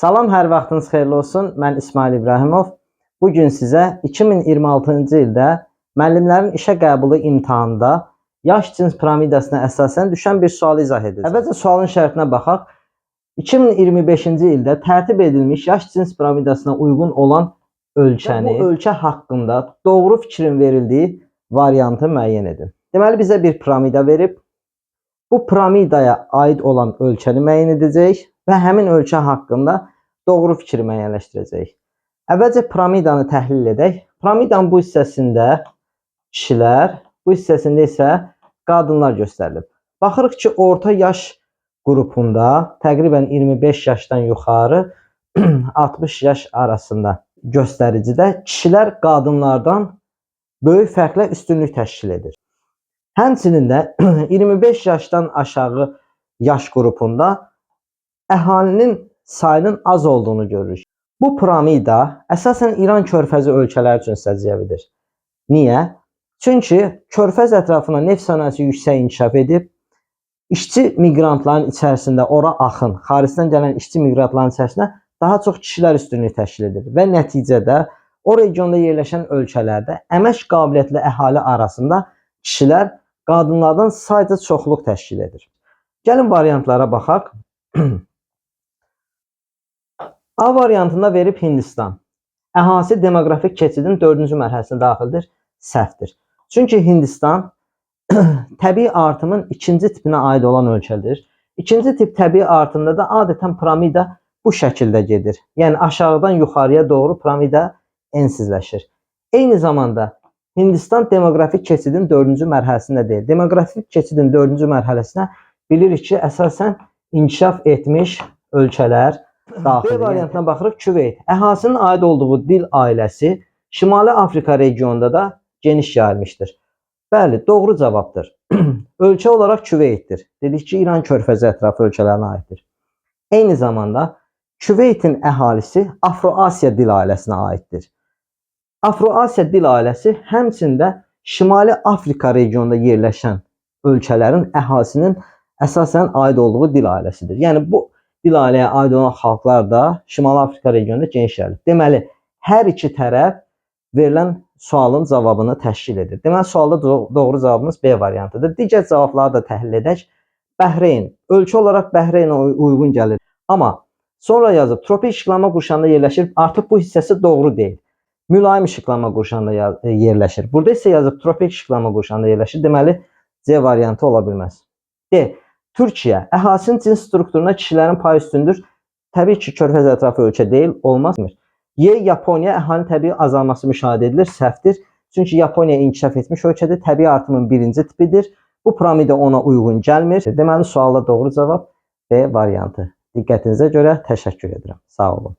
Salam, hər vaxtınız xeyirli olsun. Mən İsmail İbrahimov. Bugün sizə 2026-cı ildə müəllimlərin işə qəbulu imtahanında yaş cins piramidasına əsasən düşən bir sualı izah edəcəm. Əvvəlcə sualın şərtinə baxaq. 2025-ci ildə tərtib edilmiş yaş cins piramidasına uyğun olan ölkəni, bu ölkə haqqında doğru fikrin verildiyi variantı müəyyən edin. Deməli, bizə bir piramida verib, bu piramidaya aid olan ölkəni müəyyən edəcəyik və həmin ölkə haqqında doğru fikri müəyyənləşdirəcəyik. Əvvəlcə piramidanı təhlil edək. Piramidanın bu hissəsində kişilər, bu hissəsində isə qadınlar göstərilib. Baxırıq ki, orta yaş qrupunda təqribən 25 yaşdan yuxarı 60 yaş arasında göstəricidə kişilər qadınlardan böyük fərqlə üstünlük təşkil edir. Həmçinin də 25 yaşdan aşağı yaş qrupunda əhalinin sayının az olduğunu görürük. Bu piramida əsasən İran körfəzi ölkələri üçün səciyyəvidir. Niyə? Çünki körfəz ətrafına neft sənayesi yüksək inkişaf edib, işçi miqrantların içərisində ora axın, xaricdən gələn işçi miqrantların içərisində daha çox kişilər üstünlük təşkil edir və nəticədə o regionda yerləşən ölkələrdə əmək qabiliyyətli əhali arasında kişilər qadınlardan sayca çoxluq təşkil edir. Gəlin variantlara baxaq. A variantında verib Hindistan. Əhalisi demoqrafik keçidin 4-cü mərhələsinə daxildir. Səhvdir. Çünki Hindistan təbii artımın ikinci tipinə aid olan ölkədir. İkinci tip təbii artımda da adətən piramida bu şəkildə gedir. Yəni aşağıdan yuxarıya doğru piramida ensizləşir. Eyni zamanda Hindistan demoqrafik keçidin 4-cü mərhələsində deyil. Demoqrafik keçidin 4-cü mərhələsinə bilirik ki, əsasən inkişaf etmiş ölkələr daxil. B variantına baxırıq, Küveyt. Əhalisinin aid olduğu dil ailəsi Şimali Afrika regionunda da geniş yayılmışdır. Bəli, doğru cavabdır. Ölkə olaraq Küveytdir. Dedik ki, İran körfəzi ətrafı ölkələrinə aiddir. Eyni zamanda Küveytin əhalisi Afro-Asiya dil ailəsinə aiddir. Afro-Asiya dil ailəsi həmçində Şimali Afrika regionunda yerləşən ölkələrin əhalisinin əsasən aid olduğu dil ailəsidir. Yəni bu dil ailəyə aid olan xalqlar da Şimali Afrika regionunda geniş yayılıb. Deməli, hər iki tərəf verilən sualın cavabını təşkil edir. Deməli, sualda doğru cavabımız B variantıdır. Digər cavabları da təhlil edək. Bəhreyn. Ölkə olaraq Bəhreynə uyğun gəlir. Amma sonra yazıb, tropik işıqlanma qurşağında yerləşir. Artıq bu hissəsi doğru deyil. Mülayim işıqlanma qurşağında yerləşir. Burada isə yazıb, tropik işıqlanma qurşağında yerləşir. Deməli, C variantı ola bilməz. D. Türkiyə. Əhalinin cins strukturuna kişilərin payı üstündür. Təbii ki, körfəz ətrafı ölkə deyil, olmazmı? Y. Yaponiya. Əhalinin təbii azalması müşahidə edilir. Səhvdir. Çünki Yaponiya inkişaf etmiş ölkədir. Təbii artımın birinci tipidir. Bu piramida ona uyğun gəlmir. Deməli, sualda doğru cavab B variantı. Diqqətinizə görə təşəkkür edirəm. Sağ olun.